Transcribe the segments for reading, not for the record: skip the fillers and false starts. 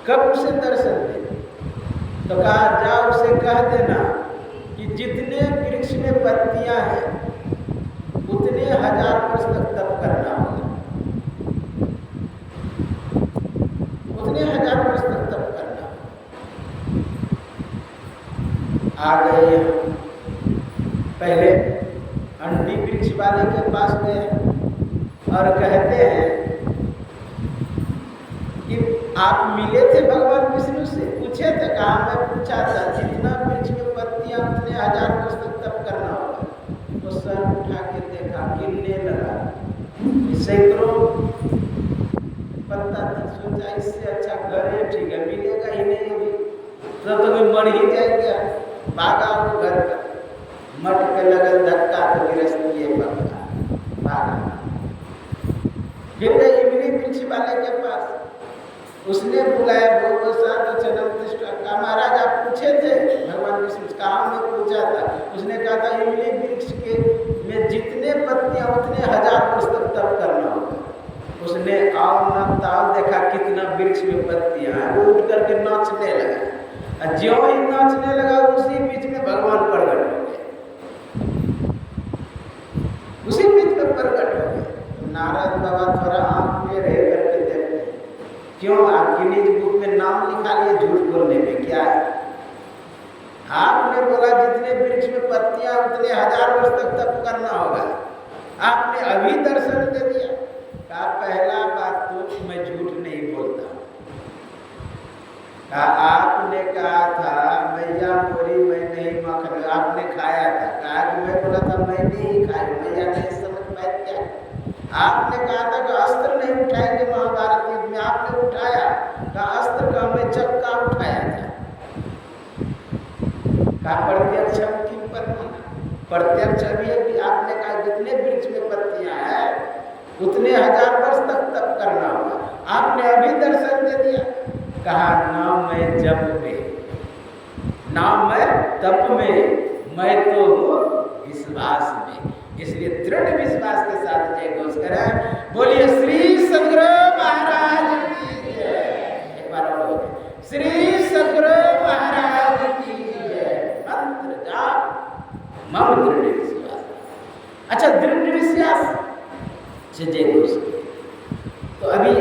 कब उसे दर्शन दे? तो कहा जा उसे कह देना कि जितने वृक्ष में पत्तियां हैं उतने 1000 वर्ष तक तप करना होगा, उतने 1000 वर्ष तक तप करना। आ गए, पहले अंडी वृक्ष वाले के पास गए और कहते हैं कि आप मिले थे भगवान विष्णु से? पूछे थे? कहा मैं पूछा था, जितना वृक्ष में पत्तियां उतने 1000 वर्ष तक तप करना होगा। तो सर उठा के देखा, गिनने लगा, सैकड़ों पत्ता था। सोचा इससे अच्छा घर है, ठीक है, मिलेगा ही नहीं अभी तो तुम्हें मर ही जाएगा। भागा वो घर पर, मट पे लगल धक्का तो गिरस्ती ये पक्का, भागा। फिर गए इमली वृक्ष वाले के पास, उसने बुलाया भोगो साधु चरण तिष्ठा। कहा महाराज आप पूछे थे भगवान विष्णु? कहा मैं पूछा था। उसने कहा था इमली वृक्ष के में जितने पत्तियां उतने 1000 वर्ष तक तप करना होगा। उसने आओ न ताव देखा कितना वृक्ष में पत्तियां हैं, वो उठ करके नाचने लगा। और ज्यों ही नाचने लगा उसी बीच में भगवान प्रकट हो गए, उसी बीच में प्रकट हो गए। नारद बाबा थोड़ा आंख में रह करके देखते, क्यों आप गिनीज बुक में नाम लिखा लिए झूठ बोलने में क्या है? आपने बोला जितने वृक्ष में पत्तियां उतने 1000 वर्ष तक तप करना होगा, आपने अभी दर्शन दे दिया। कहा पहला बात तो मैं झूठ नहीं बोलता। कहा आपने कहा था मैया मोरी मैं नहीं मखन, आपने खाया था। कहा कि मैं बोला था मैं नहीं खाई, मैया नहीं समझ पाए क्या? आपने कहा था कि अस्त्र नहीं उठाएंगे महाभारत युद्ध में, आपने उठाया। कहा अस्त्र का मैं चक्का उठाया था। कहा प्रत्यक्षम की प्रत्यक्ष अभी अभी आपने कहा जितने वृक्ष में पत्तियां हैं उतने 1000 वर्ष तक तप करना होगा, आपने अभी दर्शन दे दिया। कहा ना मैं जप में, ना मैं तप में, मैं तो हूँ विश्वास में। इसलिए दृढ़ विश्वास के साथ जय घोष करें, बोलिए श्री सद्गुरु महाराज की जय। एक बार और बोलिए श्री सद्गुरु महाराज की जय। मंत्र जाप मम दृढ़ विश्वास। अच्छा, दृढ़ विश्वास से जय घोष। तो अभी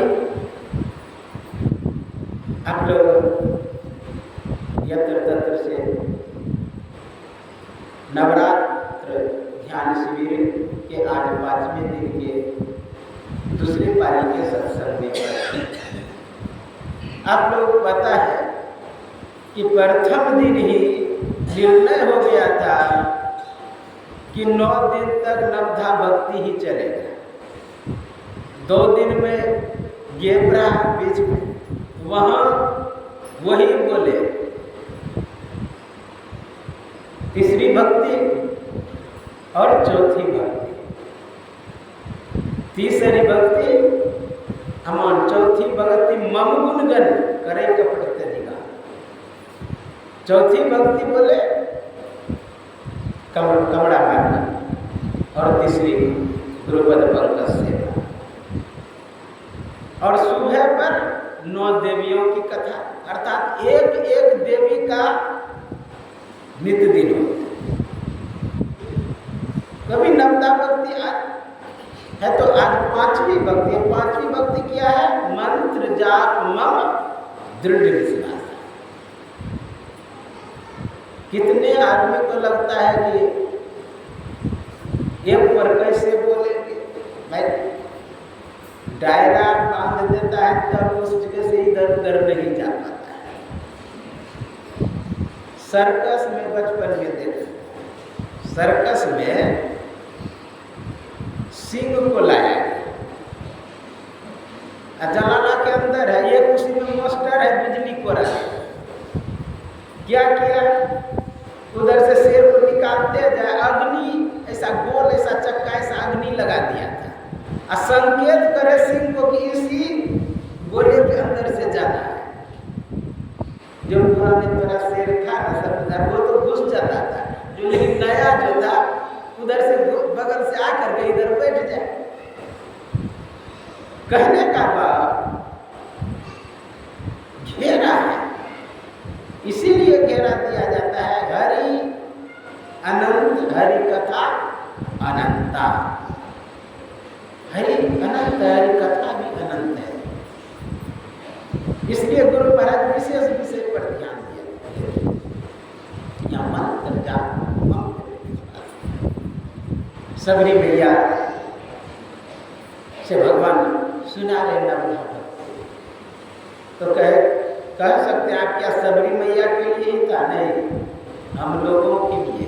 आप लोग यत्र तत्र से नवरात्र ध्यान शिविर के आज 5वें दिन के दूसरे पाली के सत्संग में आप लोग पता है कि प्रथम दिन ही निर्णय हो गया था कि 9 दिन तक नवधा भक्ति ही चलेगा। 2 दिन में गैप रहा बीच में, वहाँ वही बोले तीसरी भक्ति और चौथी भक्ति। तीसरी भक्ति अमान, चौथी भक्ति मम गुणगन करे कपट तरीका। चौथी भक्ति बोले कमड़ा मारना, और तीसरी गुरुपद पंकज सेवा। और सुबह पर 9 देवियों की कथा, अर्थात एक एक देवी का नित्य दिन होता है। कभी नवदा भक्ति आज है तो आज 5वीं भक्ति है। 5वीं भक्ति क्या है? मंत्र जाप मम दृढ़ विश्वास। कितने आदमी को लगता है कि एक पर कैसे बोलेंगे भाई, दायरा बांध देता है तब उस जगह से इधर उधर नहीं जा पाता है। सर्कस में बचपन में देखा, सर्कस में सिंह को लाया गया, जलाला के अंदर है, एक उसी में मास्टर है बिजली को रखा। क्या किया? उधर से शेर को निकालते जाए, अग्नि ऐसा गोल ऐसा चक्का ऐसा अग्नि लगा दिया था, और संकेत करे सिंह को कि इसी गोले के अंदर से जाना है। जो पुराने तरह शेर था ना सब, वो तो घुस जाता था, जो लेकिन नया जो था उधर से बगल से आकर के इधर बैठ जाए। कहने का बात घेरा है, इसीलिए घेरा दिया जाता है हरि अनंत, हरि कथा अनंता। हरि अनंत, हरि कथा भी अनंत है। इसलिए गुरु महाराज विशेष विषय पर ध्यान दिया। यहाँ मंत्र जाप, सबरी मैया से भगवान सुना रहे नवधा तो कह सकते हैं आप क्या सबरी मैया के लिए ही था? नहीं, हम लोगों के लिए,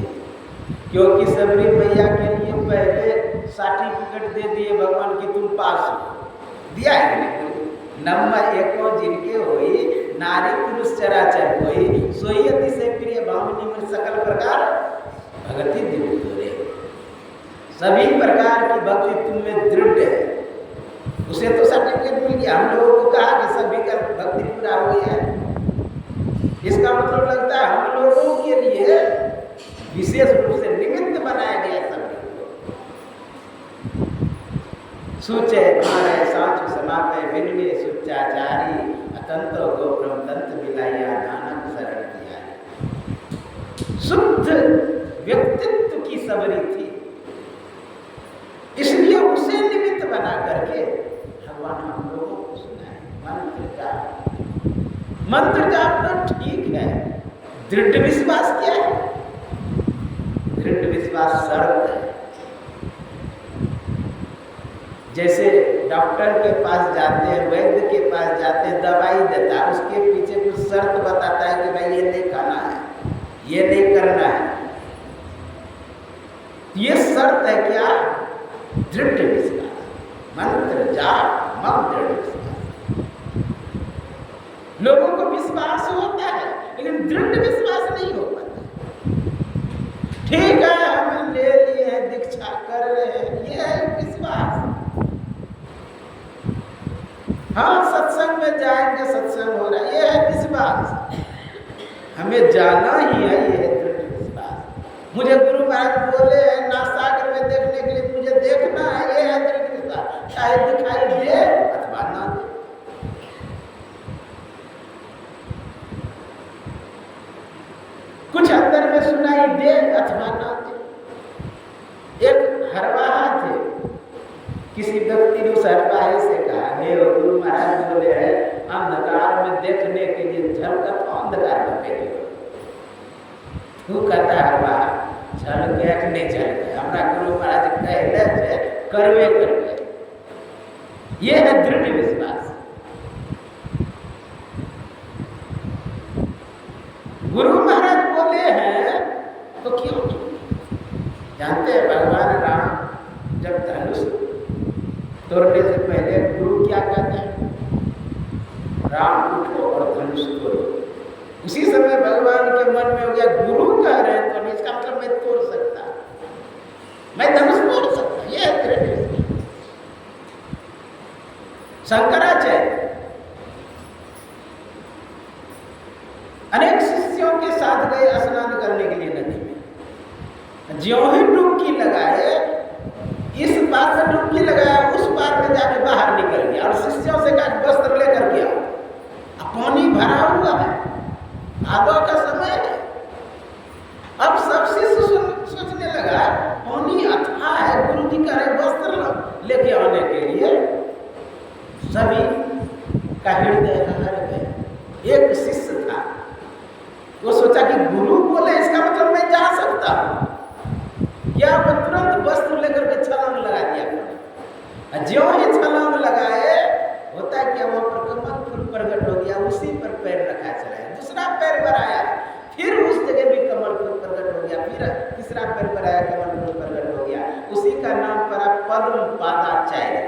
क्योंकि सबरी मैया के लिए पहले सर्टिफिकेट दे दिए भगवान की तुम पास हो, दिया है नहीं? नंबर एको जिनके होई नारी पुरुष चराचर होई सोई अति से प्रिय भावनी में सकल प्रकार भक्ति दिव्य तोरे। सभी प्रकार की भक्ति तुम में दृढ़ है, उसे तो सर्टिफिकेट मिल गया। हम लोगों को कहा कि सभी का भक्ति पूरा हो गया है, इसका मतलब लगता है हम लोगों के लिए विशेष रूप से निमित्त बनाया गया सभी को। सूचे मारे सांच समापे बिनवे सुचाचारी अतंत गोप्रम तंत्र मिलाया नानक शरण किया। शुद्ध व्यक्तित्व की सबरी थी, इसलिए उसे निमित्त बना करके भगवान हम लोगों को सुनाए मंत्र जाप। मंत्र जाप तो ठीक है, दृढ़ विश्वास क्या है? दृढ़ विश्वास शर्त है। जैसे डॉक्टर के पास जाते हैं, वैद्य के पास जाते हैं, दवाई देता है, उसके पीछे कुछ शर्त बताता है कि भाई ये नहीं खाना है, ये नहीं करना है। ये शर्त है क्या? दृढ़ विश्वास। मंत्र जाप मम दृढ़ विश्वास। लोगों को विश्वास होता है लेकिन दृढ़ विश्वास नहीं हो पाता। ठीक है, हम ले लिए हैं, दीक्षा कर रहे हैं, ये है विश्वास। हाँ, सत्संग में जाएंगे, सत्संग हो रहा है, ये है विश्वास। हमें जाना ही है, ये है दृढ़ विश्वास। मुझे गुरु महाराज बोले हैं नासागर में देखने के लिए, मुझे देखना है, ये है दृढ़ विश्वास। चाहे दिखाई दे अथवा ना दे। कुछ अंदर में सुनाई दे अथवा ना दे। एक हरवाहा थे, किसी व्यक्ति ने उस हरवाहे से कहा, हे गुरु महाराज बोले हैं अंधकार में देखने के लिए झलकत अंधकार में फेंको। तू कहता हरवाहा झल गया कि नहीं झल गया? हमारा गुरु महाराज कहले करवे करवे। ये है दृढ़ विश्वास। गुरु महाराज बोले हैं तो क्यों? जानते हैं भगवान राम जब धनुष तोड़ने से पहले गुरु क्या कहते हैं? राम उठो और धनुष तोड़ो। उसी समय भगवान के मन में हो गया गुरु कह रहे हैं तो इसका मतलब मैं तोड़ सकता, मैं धनुष तोड़ सकता। ये है दृढ़ विश्वास। शंकराचार्य अनेक शिष्यों के साथ गए स्नान करने के लिए नदी में। ज्यों ही डुबकी लगाए, इस पार में डुबकी लगाया, उस पार में जाके बाहर निकल गया और शिष्यों से कहा वस्त्र लेकर गया। पानी भरा हुआ है, भादों का समय है। अब सब शिष्य सोचने लगा पानी अथाह है, गुरु जी कह रहे वस्त्र लेके आने के लिए। सभी का हृदय हर गया। एक शिष्य था, वो सोचा कि गुरु बोले इसका मतलब मैं जा सकता हूं, या वो तुरंत वस्त्र लेकर के छलांग लगा दिया। ज्यों ही छलांग लगाए, होता है क्या वहां पर कमल फूल प्रकट हो गया, उसी पर पैर रखा चला। दूसरा पैर बढ़ाया, फिर उस जगह भी कमल फूल प्रकट हो गया, फिर तीसरा पैर बढ़ाया, कमल फूल प्रकट हो गया। उसी का नाम पड़ा पद्म पादाचार्य।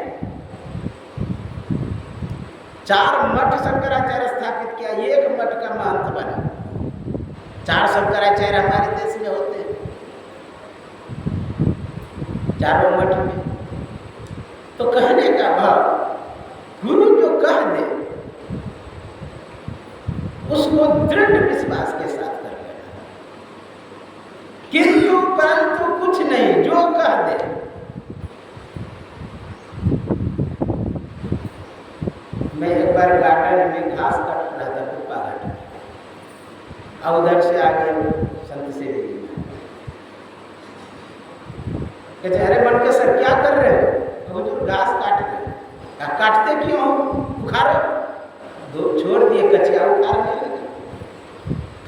4 मठ शंकराचार्य स्थापित किया, एक मठ का महंत बना। 4 शंकराचार्य हमारे देश में होते हैं, चारों मठ में। तो कहने का भाव, गुरु जो कह दे उसको दृढ़ विश्वास के साथ कर लेना, किंतु परंतु कुछ नहीं, जो कह दे। मैं एक बार गार्डन में घास काट रहा था, और उधर से आगे संत से कहते अरे बनके सर क्या कर रहे हो? हुजूर घास काट रहे हैं। काटते क्यों हो? उखाड़ो। दो छोड़ दिए, कचिया उखाड़ने लगे।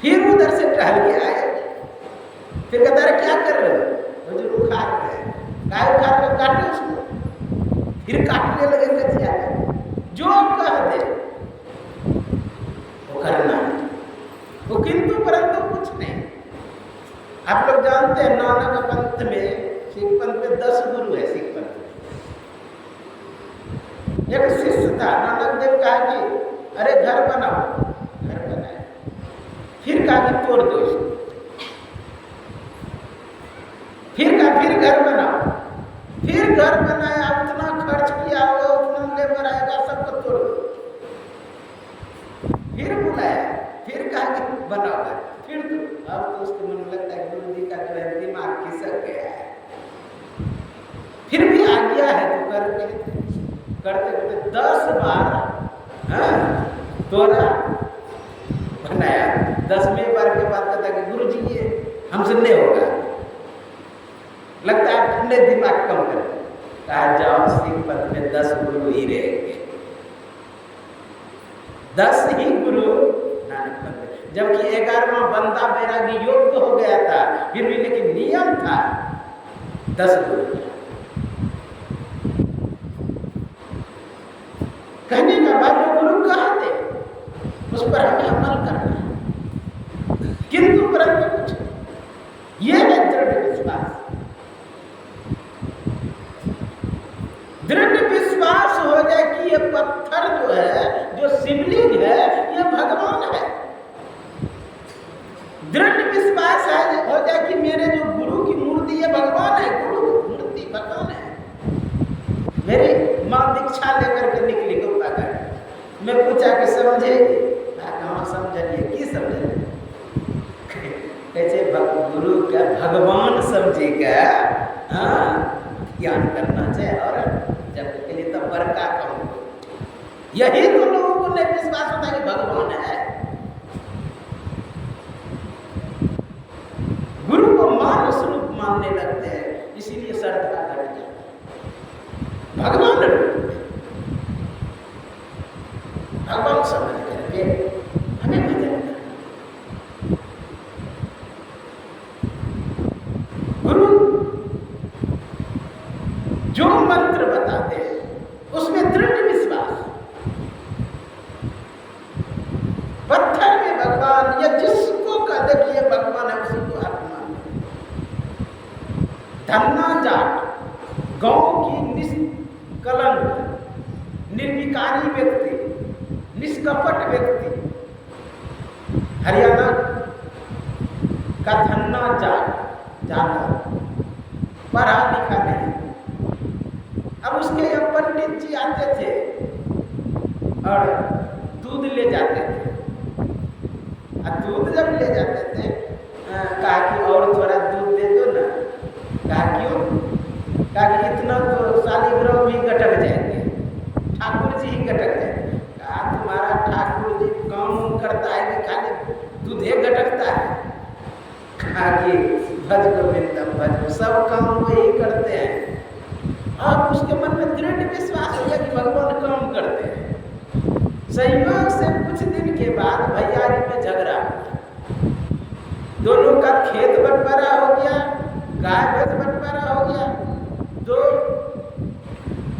फिर उधर से टहल के आए, फिर कहते अरे क्या कर रहे हो? हुजूर उखाड़ रहे हैं। गाय उखाड़ रहे, काटे उसको। फिर काटने लगे कचिया। जो कह दे वो करना है, वो किंतु परंतु कुछ नहीं। आप लोग जानते हैं नानक पंथ में, सिख पंथ में 10 गुरु है। सिख पंथ में एक शिष्य था, नानक देव कहा कि अरे घर बनाओ, घर बनाए। फिर कहा कि तोड़ दो इसको। फिर कहा फिर घर बनाओ। फिर घर बनाया, उतना खर्च किया होगा, उतना लेबर आएगा, सबको तोड़ दो। फिर बुलाया, फिर कहा कि बनाओ घर। फिर तो अब तो उसको मन लगता है गुरु जी का जो है दिमाग खिसक गया है। फिर भी आ गया है तो करते करते 10 बार तोड़ा बनाया। 10वें बार के बाद कहता कि गुरु जी ये हमसे नहीं होगा, लगता है ठंडे दिमाग कम कर। कहा जाओ सिख पंथ में 10 गुरु ही रहेंगे, 10 ही गुरु नानक पंथ। जबकि 11वां बंदा बैरागी योग्य हो गया था, फिर भी लेकिन नियम था 10 गुरु। कहने का बाद जो गुरु कहते उस पर हमें अमल करना है, किंतु परंतु कुछ ये है दृढ़ विश्वास। दृढ़ विश्वास हो जाए कि ये पत्थर जो है, जो शिवलिंग है, ये भगवान है। दृढ़ विश्वास हो जाए कि मेरे जो गुरु की मूर्ति ये भगवान है, गुरु मूर्ति भगवान है। मेरी माँ दीक्षा लेकर के निकली गुप्ता कर, मैं पूछा कि समझे? कहाँ समझिए, की समझे? कैसे गुरु का भगवान समझेगा, ज्ञान करना चाहिए। और जब के लिए तब बरका कम, यही तो लोगों को नहीं विश्वास होता कि भगवान है। गुरु को मान स्वरूप मानने लगते हैं, इसीलिए श्रद्धा घट जाती है। भगवान भगवान समझ करके हमें भजन करना। गुरु जो मंत्र बताते हैं उसमें दृढ़ विश्वास। पत्थर में भगवान, या जिसको कहते कि ये भगवान है उसी को आप मान। धन्ना जाट गांव की निष्कलंक निर्विकारी व्यक्ति, निष्कपट व्यक्ति, हरियाणा का धन्ना जाट पढ़ा लिखा नहीं। अब उसके यहाँ पंडित जी आते थे और दूध ले जाते थे। दूध जब ले जाते थे, कहा कि और थोड़ा दूध दे दो ना। कहा क्यों? कहा कि इतना तो शालिग्राम भी गटक जाएंगे, ठाकुर जी ही गटक जाएंगे। कहा तुम्हारा ठाकुर जी काम करता है कि खाली दूधे गटकता है? कहा कि भज गोविंदम भज, सब काम वही करते हैं। अब उसके मन में दृढ़ विश्वास हो गया कि भगवान काम करते हैं। संयोग से कुछ दिन के बाद भैयारी में झगड़ा, दोनों का खेत बंटवारा हो गया, गाय भैंस बंटवारा हो गया।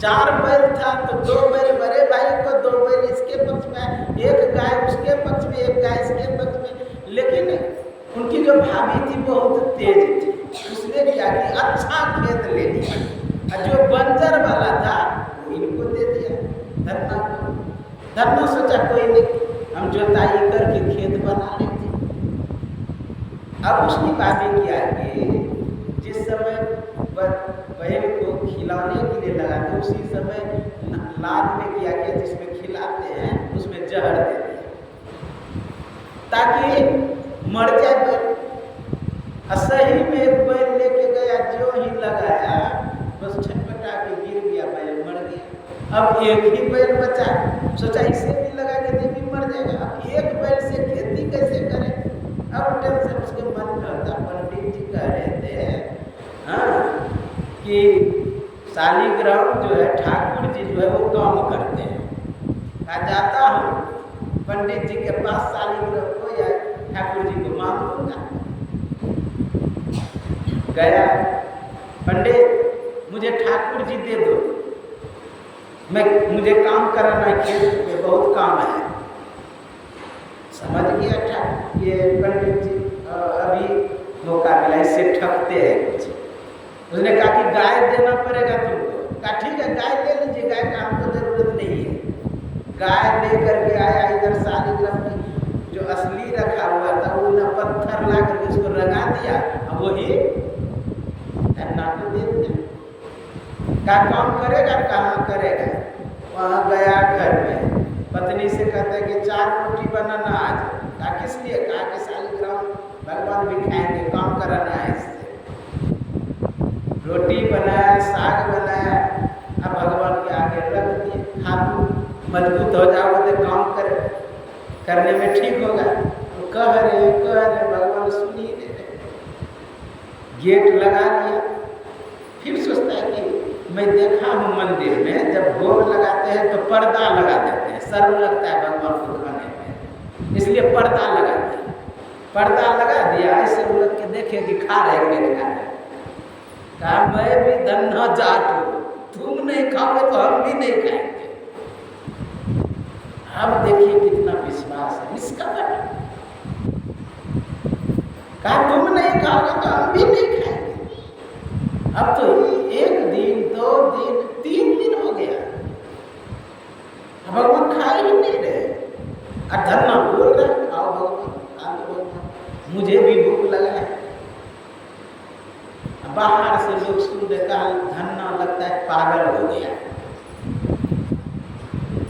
4 बैल था तो 2 बैल बड़े भाई को, 2 बैल इसके पक्ष में, एक गाय उसके पक्ष में, एक गाय इसके पक्ष में। लेकिन उनकी जो भाभी थी बहुत तेज थी, उसने क्या किया, अच्छा खेत ले लिया और जो बंजर वाला था वो इनको दे दिया, धन्ना को। धन्ना सोचा कोई नहीं, हम जोताई करके खेत बना लेते। अब उसकी भाभी क्या कि जिस समय बहन को खिलाने के लिए लगा तो उसी समय लाद में किया गया, जिसमें खिलाते हैं उसमें जहर दे दिया ताकि मर जाए बैल। सही में एक बैल लेके गया, जो ही लगाया बस छटपटा के गिर गया, बैल मर गया। अब एक ही बैल बचा, सोचा इसे भी लगा के भी मर जाएगा। अब एक बैल से खेती कैसे करें? शालिग्राम जो है ठाकुर जी जो है वो काम करते हैं। कहा जाता हूँ पंडित जी के पास शालिग्राम को या ठाकुर जी को मांग दूंगा। गया, पंडित मुझे ठाकुर जी दे दो, मुझे काम कराना है, खेत में बहुत काम है। समझ गया ठाकुर ये पंडित जी अभी मौका मिला, इससे ठगते हैं कुछ। उसने कहा कि गाय देना पड़ेगा तुमको। कहा ठीक है गाय ले लीजिए, गाय का हमको जरूरत नहीं है। गाय लेकर के आया, इधर शालिग्राम की जो असली रखा हुआ था वो ना पत्थर ला करके उसको रंगा दिया, अब वही धन्ना को दे दिया। क्या काम करेगा? कहाँ करेगा? वहाँ गया घर में, पत्नी से कहता है कि 4 रोटी बनाना आज। कहा किस लिए? कहा कि शालिग्राम भगवान भी खाएंगे, काम कराना है इससे। रोटी बनाया, साग बनाया, अब भगवान के आगे रख दिए, खाओ मजबूत हो जाओगे तो काम करने में ठीक होगा। तो कह रहे भगवान सुन ही नहीं रहे। गेट लगा दिया। फिर सोचता है कि मैं देखा हूँ मंदिर में जब भोग लगाते हैं तो पर्दा लगा देते हैं, शर्म लगता है भगवान को खाने में, इसलिए पर्दा लगा दिया। पर्दा लगा दिया, ऐसे लोग के देखे कि खा रहे कि नहीं खा रहे। कहा मैं भी धन्ना जाट हूँ, तुम नहीं खाओगे तो हम भी नहीं खाएंगे। अब देखिए कितना विश्वास है, निष्कपट। कहा तुम नहीं खाओगे तो हम भी नहीं खाएंगे। अब तो 1 दिन 2 दिन 3 दिन हो गया, भगवान खा ही नहीं रहे। और धन्ना बोल रहे खाओ भगवान, खा लो भगवान, मुझे भी भूख लगा है। बाहर से लोग सुन रहे, कहा धन्ना लगता है पागल हो गया।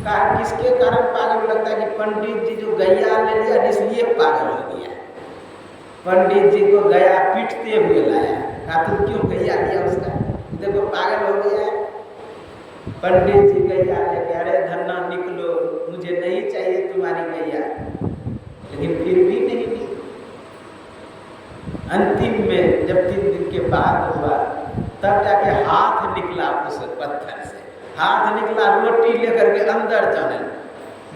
कहा किसके कारण पागल लगता है? कि पंडित जी जो गैया ले लिया इसलिए पागल हो गया। पंडित जी को गया पीटते हुए लाया। कहा तुम क्यों गैया लिया उसका? देखो पागल हो गया है। पंडित जी गैया लेके, अरे धन्ना निकलो, मुझे नहीं चाहिए तुम्हारी गैया। लेकिन फिर भी नहीं निकली। अंतिम में जब 3 दिन के बाद हुआ तब जाके हाथ निकला उस पत्थर से, हाथ निकला, रोटी लेकर के अंदर जाने,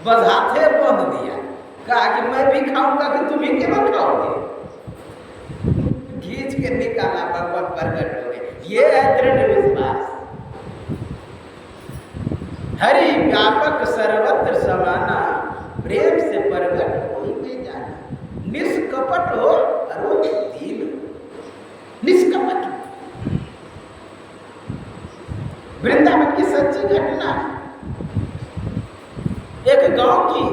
बस हाथे बांध दिया। कहा कि मैं भी खाऊंगा कि तुम ही केवल खाओगे। खींच के निकाला, भगवान प्रकट हो गए। ये है दृढ़ विश्वास। हरि व्यापक सर्वत्र समाना, प्रेम से प्रकट कोई नहीं जाना। निष्कपट हो अरो दीन, निष्कपट। वृंदावन की सच्ची घटना है। एक गांव की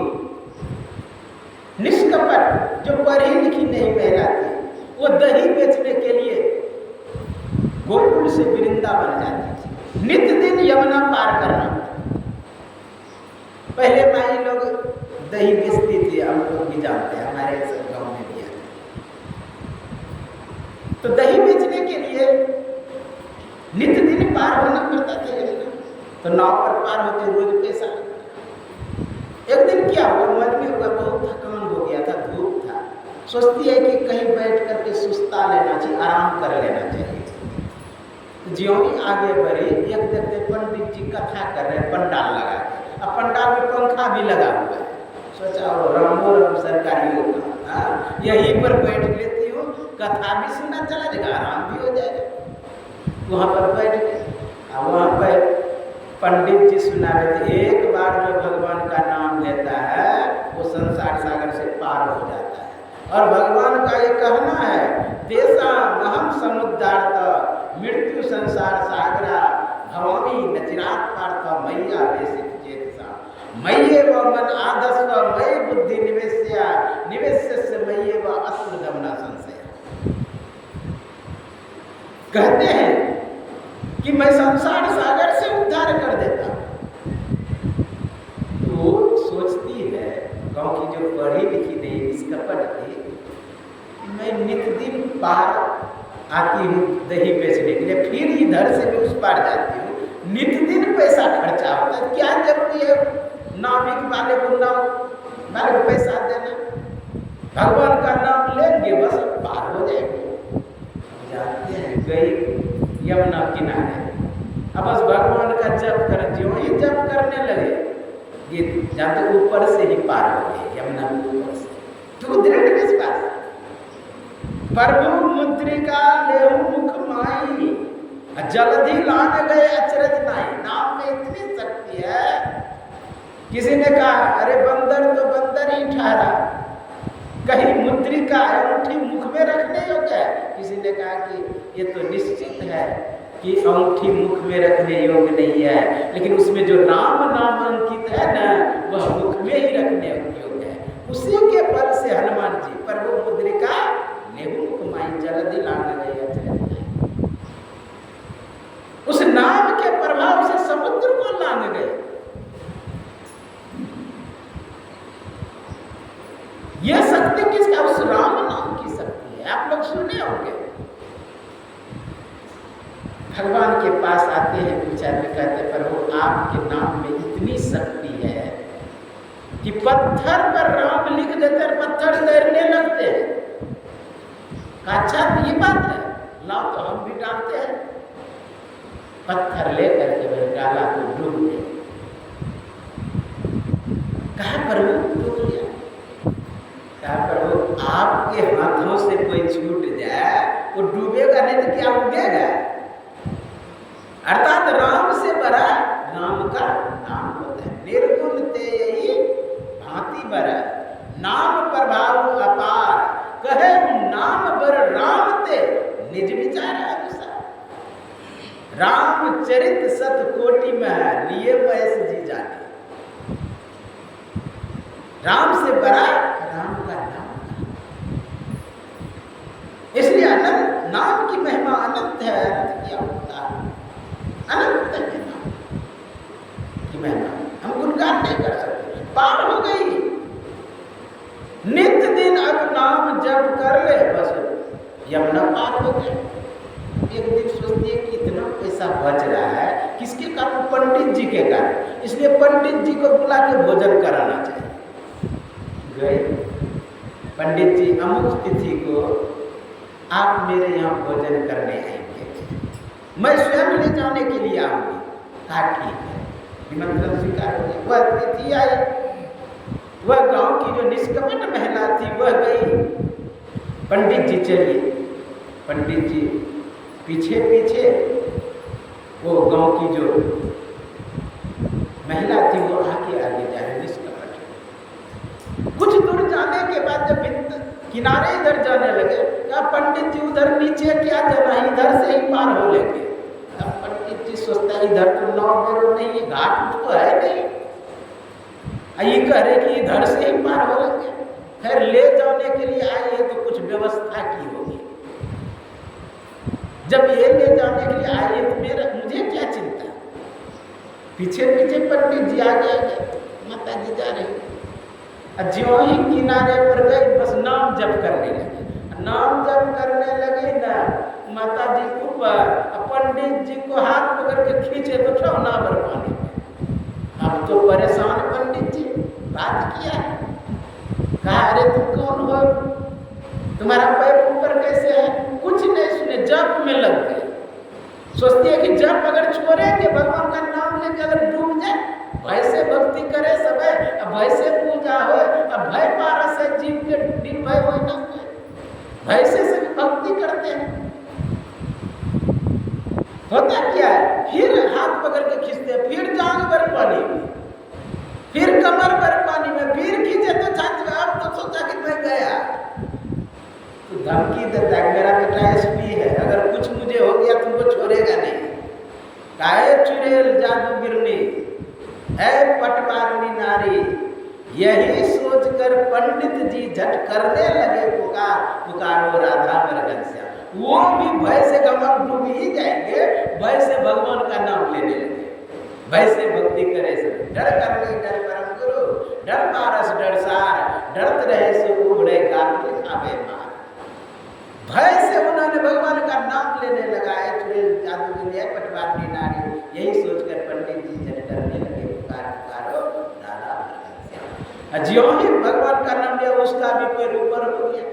निष्कपट जो पढ़ी लिखी नहीं महिला थी, वो दही बेचने के लिए गोकुल से वृंदावन जाती थी। नित्य दिन यमुना पार करना पड़ता। पहले माई लोग दही बेचती थी, हम लोग भी जानते हैं, हमारे गांव में भी है। तो दही बेचने के लिए नित्य दिन पार होना पड़ता था यमुना। तो नाव पर पार होते रोज पैसा। एक दिन क्या हुआ, मन में हुआ बहुत थकान हो गया था, धूप था। सोचती है कि कहीं बैठ करके सुस्ता लेना चाहिए, आराम कर लेना चाहिए। ज्यों ही आगे बढ़ी, एक देखते पंडित जी कथा कर रहे हैं पंडाल लगा के। अब पंडाल में पंखा भी लगा हुआ है। सोचा वो रामो राम सरकारी होगा, यहीं पर बैठ लेती हूँ, कथा भी सुना चला जाएगा, आराम भी हो जाएगा। वहाँ पर बैठ गए। वहाँ पर पंडित जी सुना रहे थे, एक बार जो भगवान का नाम लेता है वो संसार सागर से पार हो जाता है। और भगवान का ये कहना है, तेषां अहं समुद्धार्थ मृत्यु संसार सागरा भवामी न चिरात् पार्थ मय्या वेशित चेतसा मय्येव मन आधस्व मयि बुद्धि निवेश्य मय्येव अस्मदमना संशय। कहते हैं कि मैं संसार सागर से उद्धार कर देता हूँ। तो सोचती है गांव की जो पढ़ी लिखी नहीं, निष्कपट थी, मैं नित्य दिन पार आती हूँ दही बेचने के लिए, फिर इधर से भी उस पार जाती हूँ, नित्य दिन पैसा खर्चा होता है, क्या जरूरी है नाविक वाले को पैसा देना? भगवान का नाम लेंगे बस पार हो जाएंगे। जाते हैं, गई यमुना किनारे, अब बस भगवान का जप कर, जो ही जप करने लगे ये जब तक ऊपर से ही पार हो गए, यमुना ऊपर से तो दृढ़ किस पास प्रभु मुद्रिका लेहु मुख माई जल्दी लान गए अचरज नाई। नाम में इतनी शक्ति है। किसी ने कहा अरे बंदर तो बंदर ही ठहरा, कहीं मुद्रिका अंगूठी मुख में रखने योग्य है। किसी ने कहा कि ये तो निश्चित है कि अंगूठी मुख में रखने योग्य नहीं है, लेकिन उसमें जो राम नाम अंकित है ना वह मुख में ही रखने योग्य है। उसी के बल से हनुमान जी प्रभु मुद्रिका लेहु मुख माई जल्दी लांग गए। उस नाम के प्रभाव से समुद्र को लांग गए। यह शक्ति किसका? उस राम नाम की शक्ति है। आप लोग सुने होंगे, भगवान के पास आते हैं, कुछ आदमी कहते प्रभु आपके नाम में इतनी शक्ति है कि पत्थर पर राम लिख देते और पत्थर तैरने लगते हैं। अच्छा ये बात है, लाओ तो हम भी डालते हैं। पत्थर लेकर के वह डाला तो डूब गए। कहा प्रभु डूब गया। कहा प्रभु आपके हाथों से कोई छूट जाए वो डूबेगा नहीं तो क्या उगेगा? अर्थात राम से बड़ा नाम का नाम होता है। निर्गुण ते यही भांति बड़ा नाम प्रभाव अपार कहे नाम बर राम ते निज विचार अनुसार। रामचरित सत कोटि में है लिए महेश जी जाने। राम से बड़ा राम का नाम। इसलिए अनंत नाम की महिमा अनंत है। अनंत क्या होता है? अनंत के नाम की महिमा हम गुणगान नहीं कर सकते। पार हो गई। नित्य दिन अब नाम जप कर ले बस यमुना पार हो गए। एक दिन सोचती है कि इतना पैसा बच रहा है किसके कारण? पंडित जी के कारण। इसलिए पंडित जी को बुला के भोजन कराना चाहिए। गए पंडित जी अमुक तिथि को आप मेरे यहाँ भोजन करने आएंगे, मैं स्वयं ले जाने के लिए आऊंगी। कहा ठीक है, निमंत्रण स्वीकार हो गया। वह तिथि आई, वह गांव की जो निष्कपट महिला थी वह गई। पंडित जी चलिए। पंडित जी पीछे पीछे, वो गांव की जो महिला थी वो आगे आगे जा रही निष्कपट। कुछ दूर जाने के बाद जब किनारे इधर जाने लगे, कहा पंडित जी उधर नीचे क्या जाना है, इधर से ही पार हो लेंगे। अब पंडित जी सोचता है इधर तो नाव बेरो नहीं है, घाट तो है नहीं, ये कह रहे कि इधर से ही पार हो लेंगे। खैर ले जाने के लिए आई है तो कुछ व्यवस्था की होगी। जब ये ले जाने के लिए आई है तो मुझे क्या चिंता। पीछे पीछे पंडित जी आगे आगे, माता जी जा रही। ज्यों ही किनारे पर गई बस नाम जप करने लगे। नाम जप करने लगे ना, माता जी ऊपर, पंडित जी को हाथ पकड़ के खींचे तो ठहना भर पानी में। अब तो परेशान पंडित जी, बात किया, कहा अरे तुम कौन हो, तुम्हारा पैर ऊपर कैसे है? कुछ नहीं सुने, जप में लग गए। सोचती है कि जप अगर छोड़ेंगे भगवान का नाम लेके अगर डूब जाए, भय से भक्ति करे सब है, अब भय से पूजा हो, अब भय पारस है जीव के निर्भय हो ना, भय से सभी भक्ति करते हैं। होता क्या है, फिर हाथ पकड़ के खींचते हैं, फिर जांग पर पानी में, फिर कमर पर पानी में, फिर खींचे तो छाती में। अब तो सोचा कि मैं गया, तो धमकी देता है मेरा बेटा एसपी है, अगर कुछ मुझे हो गया तुमको छोड़ेगा नहीं। काहे चुड़ैल जादू गिरनी ऐ पटवारनी नारी, यही सोचकर पंडित जी झट करने लगे पुकार, पुकारो राधा मरगन श्याम। वो भी भय से गमन डूब ही जाएंगे, भय से भगवान का नाम लेने लगे, भय से भक्ति करे सब। डर कर ले डर परम गुरु, डर पारस डर सार, डरत रहे सो उबड़े गात आवे मार। भय से उन्होंने भगवान का नाम लेने लगा है, चुड़ैल जादू के लिए पटवारनी नारी, यही सोचकर पंडित जी झट करने लगे पुकार, पुकारो राधा मरगन श्याम। ज्यों ही भगवान का नाम लिया उसका भी पैर ऊपर हो गया।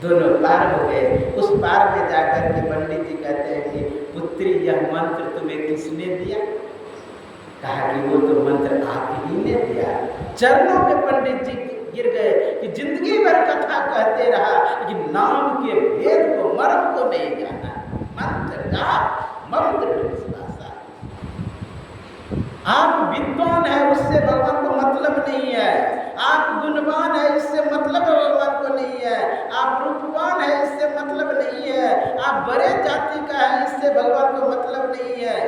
दोनों पार हो गए। उस पार में जाकर के पंडित जी कहते हैं कि पुत्री यह मंत्र तुम्हें किसने दिया? कहा कि वो तो मंत्र आप ही ने दिया। चरणों में पंडित जी गिर गए कि जिंदगी भर कथा कहते रहा लेकिन नाम के भेद को मर्म को नहीं जाना। मंत्र जाप मंत्र विश्वास। आप विद्वान है उससे भगवान को मतलब नहीं है, आप गुणवान है इससे मतलब भगवान को नहीं है, आप रूपवान है इससे मतलब नहीं है, आप बड़े जाति का है इससे भगवान को मतलब नहीं है,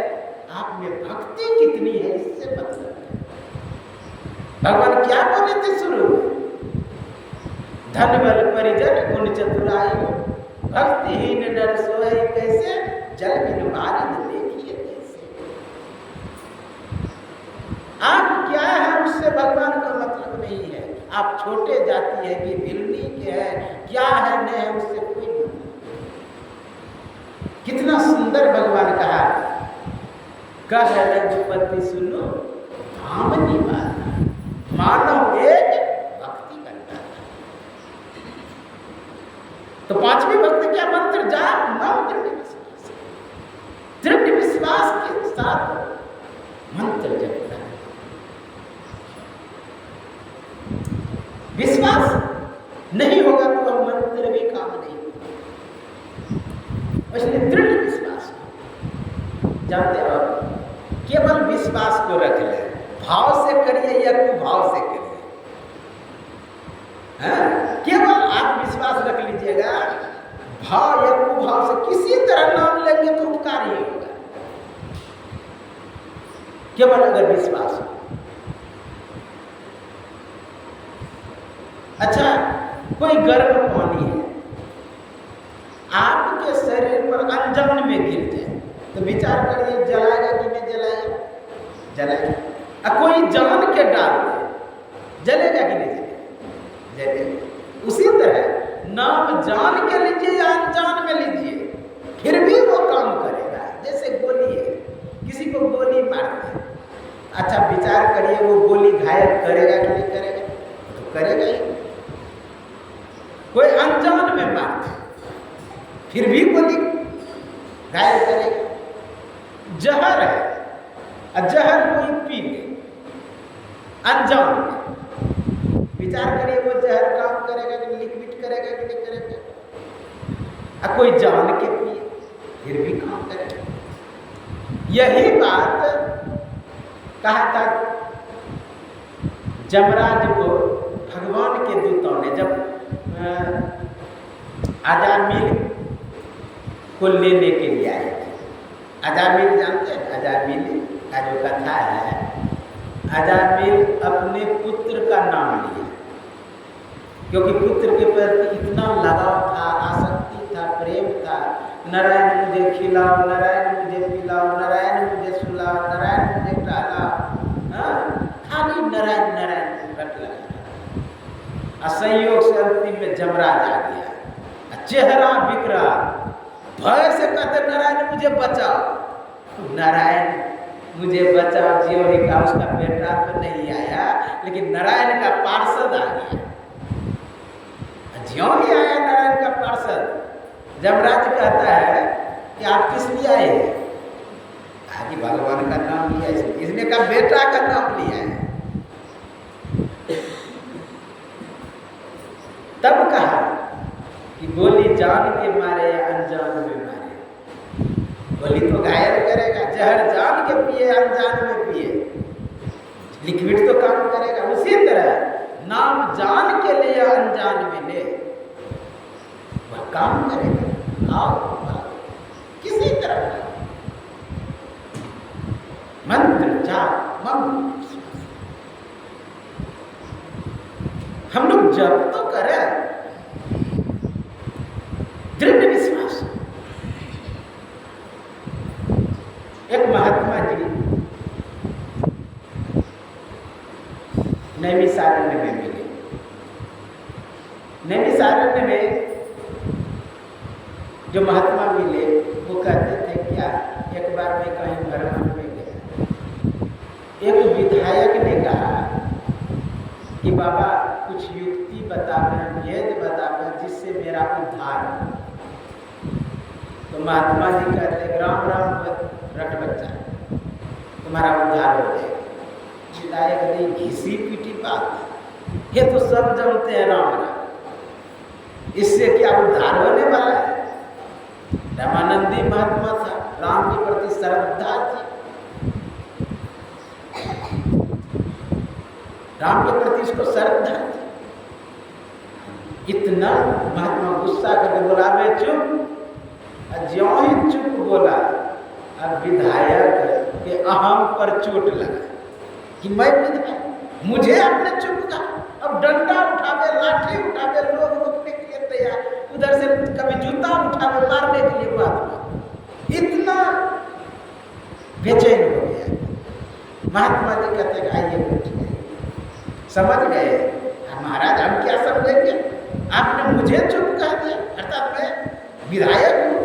आप में भक्ति कितनी है इससे मतलब है। भगवान क्या बोले थे शुरू में? धन बल परिजन गुण चतुराई भक्तिहीन नर सोए कैसे, जल बिन बारिद देखिए कैसे। आप क्या है उससे भगवान का मतलब नहीं है। आप छोटे जाति है कि भिलनी के है, क्या है नहीं है उससे कोई मतलब। कितना सुंदर भगवान कहा, कह रघुपति सुनो भामनी बात, मानव एक भक्ति करता है। तो पांचवी भक्ति क्या? मंत्र जाप नाम दृढ़ विश्वास। दृढ़ विश्वास के साथ मंत्र जपना। विश्वास नहीं होगा तो हम मंत्र भी काम नहीं होगा। इसलिए दृढ़ विश्वास जानते हो, केवल विश्वास को रख ले, भाव से करिए या कुभाव से करिए। केवल आप विश्वास रख लीजिएगा, भाव या कुभाव से किसी तरह नाम लेंगे तो उपकार ही होगा। केवल अगर विश्वास हो। अच्छा, कोई गर्म पानी है आपके शरीर पर अनजान में गिर जाए तो विचार करिए जलाएगा कि नहीं जलाएगा? जलाएगा। कोई जान के डाल दे, जलेगा कि नहीं जलेगा? जलेगा। उसी तरह नाम जान के लीजिए या अनजान में लीजिए, फिर भी वो काम करेगा। जैसे गोली है, किसी को गोली मारते हैं, अच्छा विचार करिए वो गोली घायल करेगा कि नहीं करेगा? तो करेगा ही। कोई अनजान में मारते फिर भी गोली घायल करेगा। जहर है, जहर कोई पी ले अनजान में, विचार करिए वो जहर काम करेगा कि लिक्विड करेगा कि नहीं करेगा? कोई जान के पिए फिर भी काम करेगा। यही बात कहा था जमराज को भगवान के दूतों ने, जब अजामिल को लेने के लिए आए थे। अजामिल जानते हैं? अजामिल का जो कथा है, अजामिल अपने पुत्र का नाम लिया क्योंकि पुत्र के प्रति इतना लगाव था, आसक्ति था, प्रेम था। नारायण मुझे खिलाओ, नारायण मुझे पिलाओ, नारायण मुझे सुलाओ, नारायण मुझे टहलाओ, खाली नारायण नारायण रट लगा। असंयोग से अंतिम में जमराज आ गया, चेहरा बिखरा, भय से कहते नारायण मुझे बचाओ। नारायण मुझे बचाओ जियो ही का उसका बेटा तो नहीं आया, लेकिन नारायण का पार्षद आ गया। ज्यों ही आया नारायण का पार्षद, जमराज कहता है कि आप किस लिए आए? आगे भगवान का नाम लिया, इसने कहा बेटा का नाम लिया है। तब कहा कि गोली जान के मारे या अनजान में मारे, गोली तो घायल करेगा, जहर जान के पिए अनजान में पिए, लिक्विड तो काम करेगा। उसी तरह नाम जान के लिए या अनजान में ले, वह काम करेगा। आओ किसी तरह मंत्र जाप मंत्र हम लोग जप तो करें, दृढ़ विश्वास। एक महात्मा जी नैमिषारण्य में मिले। नैमिषारण्य में जो महात्मा मिले वो कहते थे क्या, एक बार मैं कहीं भ्रमण में गया, एक विधायक ने कहा कि बाबा कुछ युक्ति बताना, भेद बताना जिससे मेरा उद्धार हो। तो महात्मा जी कहते हैं राम राम रट बच्चा, तुम्हारा उद्धार हो जाएगा। विधायक नहीं, घिसी पीटी बात, ये तो सब जानते हैं राम राम, इससे क्या उद्धार होने वाला है। रामानंदी महात्मा था, राम के प्रति श्रद्धा थी, राम के प्रति इसको श्रद्धा थी। इतना महात्मा गुस्सा करके बोला बे चुप, ज्यों ही चुप बोला अब विधायक के अहम पर चोट लगा कि मैं विधायक, मुझे आपने चुप कहा। अब डंडा उठावे, लाठी उठावे, लोग रोकने के लिए तैयार, उधर से कभी जूता उठावे मारने के लिए महात्मा इतना बेचैन हो गया। महात्मा जी कहते हैं आइए बैठिए, समझ गए महाराज हम क्या समझेंगे, आपने मुझे चुप कह दिया, अर्थात मैं विधायक हूँ।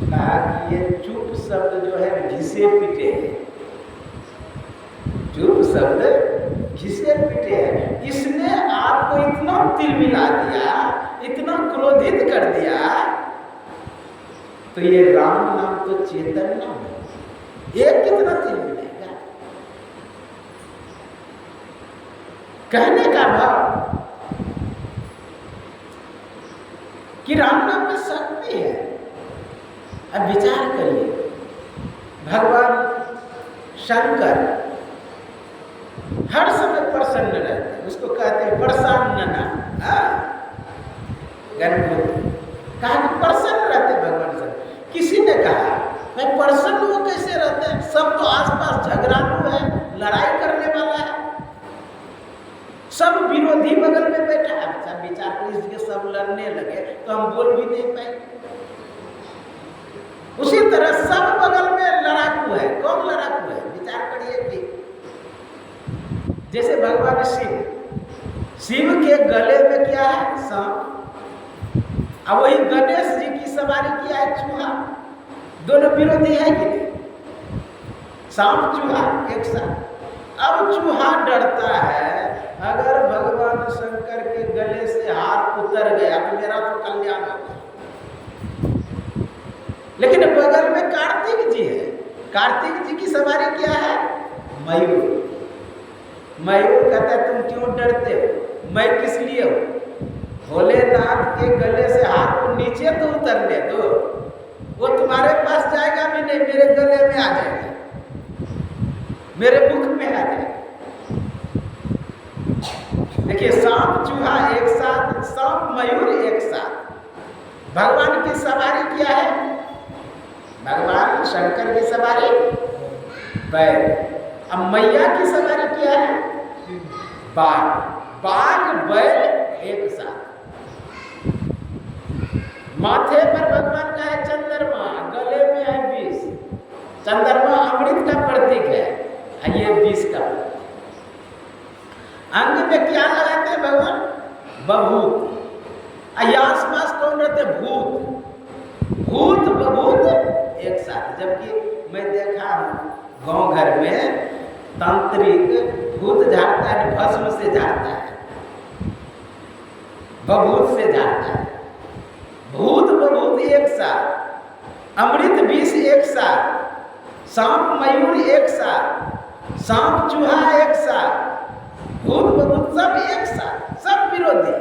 कहा कि ये चुप शब्द जो है घिसे पिटे है, चुप शब्द घिसे पिटे है। इसने आपको इतना तिलमिला दिया, इतना क्रोधित कर दिया, तो ये राम नाम तो चेतन नाम है, ये कितना तिलमिलेगा। कहने का भाव कि राम नाम में शक्ति है। अब विचार करिए, भगवान शंकर हर समय प्रसन्न रहते हैं, उसको कहते हैं प्रसन्नना। गणपति कहा कि प्रसन्न रहते भगवान शंकर। किसी ने कहा मैं प्रसन्न वो कैसे रहते हैं, सब तो आसपास झगड़ालू है, लड़ाई करने वाला है, सब विरोधी बगल में बैठा है। अच्छा विचार कर, इसके सब लड़ने लगे तो हम बोल भी नहीं पाए। उसी तरह सब बगल में लड़ाकू है, कौन लड़ाकू है, विचार करिए कि जैसे भगवान शिव के गले में क्या है, सांप, अब वही गणेश जी की सवारी किया है चूहा, दोनों विरोधी है कि नहीं, सांप चूहा एक साथ। अब चूहा डरता है अगर भगवान शंकर के गले से हार उतर गया तो मेरा तो कल्याण होगा। लेकिन बगल में कार्तिक जी है, कार्तिक जी की सवारी क्या है, मयूर। मयूर कहता है तुम क्यों डरते हो, मैं किस लिए हूं, भोलेनाथ के गले से हाथ को नीचे तो उतरने दो, वो तुम्हारे पास जाएगा भी नहीं, मेरे गले में आ जाएगा, मेरे मुख में आ जाएगा। देखिए सांप चूहा एक साथ, सांप मयूर एक साथ। भगवान की सवारी क्या है, भगवान शंकर की सवारी बैल। अब मैया की सवारी क्या है, बाघ। बाघ बैल एक साथ। माथे पर भगवान का है चंद्रमा, गले में है विष। चंद्रमा अमृत का प्रतीक है, ये विष का प्रतीक। अंग में क्या लगाते हैं भगवान, बभूत। आस पास कौन रहते, भूत। भूत बभूत एक साथ। जबकि मैं देखा हूँ गांव घर में तांत्रिक भूत झाड़ता है, भस्म से झाड़ता है, बभूत से झाड़ता है। भूत बभूत एक साथ, अमृत विष एक साथ, सांप मयूर एक साथ, सांप चूहा एक साथ, भूत बभूत सब एक साथ, सब विरोधी।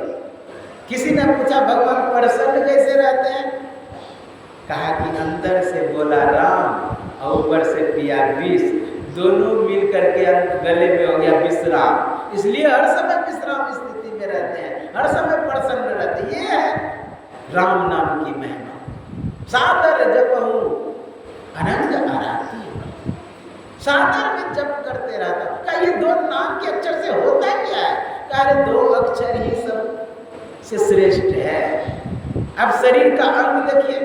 किसी ने पूछा भगवान प्रसन्न कैसे रहते हैं, कहा कि अंदर से बोला राम और ऊपर से पिया विष, दोनों मिल करके गले में हो गया विश्राम। इसलिए हर समय विश्राम स्थिति में रहते हैं, हर समय प्रसन्न रहते हैं। ये है राम नाम की महिमा। सादर जपहूं अनंत आराती, सादर में जप करते रहता। क्या ये दो नाम के अक्षर से होता क्या है, क्या दो अक्षर ही सब से श्रेष्ठ है। अब शरीर का अंग देखिए,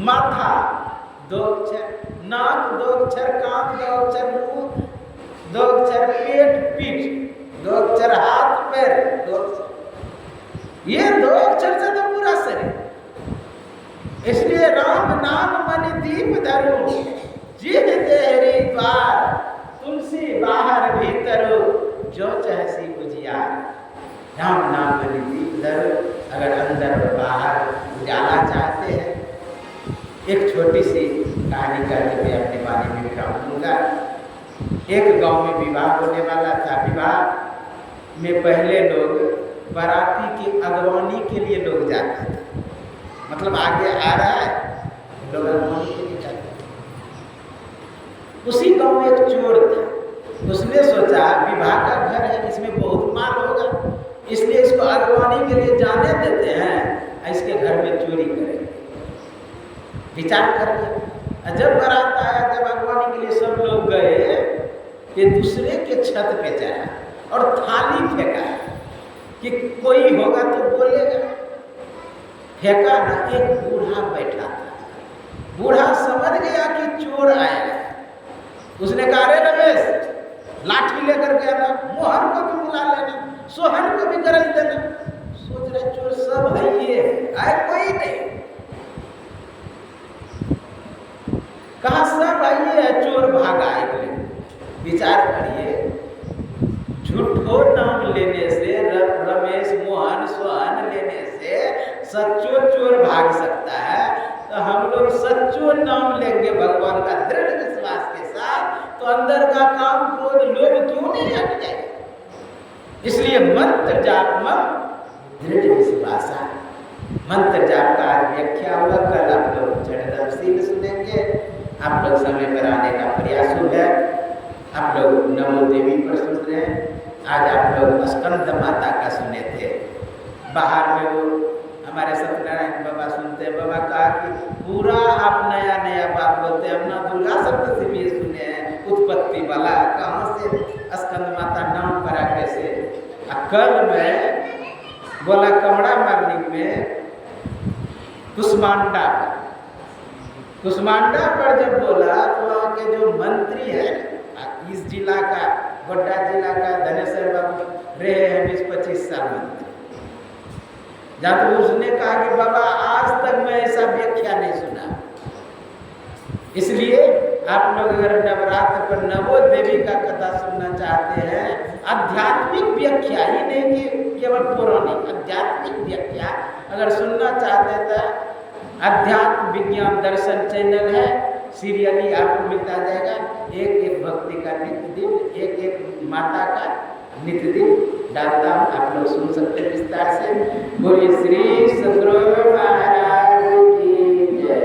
माथा दो अक्षर, नाक दो अक्षर, कान दो अक्षर, मुंह दो अक्षर, पेट पीठ दो अक्षर, हाथ पैर दो अक्षर, ये दो अक्षर से तो पूरा शरीर। इसलिए राम नाम मन दीप धरो, जिह देहरी द्वार, तुलसी बाहर भीतर, जो चहसी बुझियार। राम नाम निधि। उधर अगर अंदर और बाहर उजाला चाहते हैं, एक छोटी सी कहानी करके मैं अपने बारे में विराम दूंगा। एक गांव में विवाह होने वाला था। विवाह में पहले लोग बाराती की अगवानी के लिए लोग जाते थे, मतलब आगे आ रहा है, लोग अगवानी के लिए जाते थे। उसी गांव में एक चोर था। उसने सोचा विवाह का घर है, इसमें बहुत माल होगा, इसलिए इसको अगवानी के लिए जाने देते हैं, इसके घर में चोरी करेंगे। विचार कर लिया। जब बारात आया, जब अगवानी के लिए सब लोग गए, ये दूसरे के छत पे चढ़ा और थाली फेंका कि कोई होगा तो बोलेगा। फेंका ना, एक बूढ़ा बैठा था। बूढ़ा समझ गया कि चोर आया। उसने कहा, अरे रमेश, लाठी लेकर के आना, मोहन को भी बुला लेना, सोहन को भी गरज देना। सोच रहे चोर सब है, ये आए कोई नहीं। कहा सब आइए है, चोर भागा है। विचार करिए, झूठो नाम लेने से, रमेश मोहन सोहन लेने से सच्चो चोर भाग सकता है, तो हम लोग सच्चो नाम लेंगे भगवान का दृढ़ विश्वास के साथ, तो अंदर का काम क्रोध लोभ क्यों नहीं हट जाएगा। इसलिए मंत्र जाप में दृढ़ विश्वास है। मंत्र जाप का आज व्याख्या हुआ, कल आप लोग जड़दमशील सुनेंगे। आप लोग समय पर आने का प्रयास है। आप लोग नमो देवी पर सुन रहे हैं। आज आप लोग स्कंद माता का सुने थे। बाहर में वो हमारे सत्यनारायण बाबा सुनते हैं। बाबा कहा कि पूरा आप नया नया बात बोलते हैं, अपना दुर्गा शब्द से भी सुने हैं, उत्पत्ति वाला कहाँ से स्कंद माता नाम पड़ा कैसे। कल में बोला कमड़ा मार्निंग में कुष्मांडा पर जब बोला तो वहाँ के जो मंत्री है इस जिला का, गोड्डा जिला का धनेश्वर बाबू रहे हैं 20-25 साल मंत्री, जहाँ तो उसने कहा कि बाबा आज तक मैं ऐसा व्याख्या नहीं सुना। इसलिए आप लोग अगर नवरात्र पर नवो देवी का कथा सुनना चाहते हैं, आध्यात्मिक व्याख्या ही नहीं कि केवल पौराणिक, आध्यात्मिक व्याख्या अगर सुनना चाहते हैं तो अध्यात्म विज्ञान दर्शन चैनल है, सीरियली आपको मिलता जाएगा। एक एक भक्ति का नित्य दिन, एक एक माता का नित्य दिन डालता हूँ, आप लोग सुन सकते हैं विस्तार से। बोलिए श्री सद्गुरु महाराज की जय।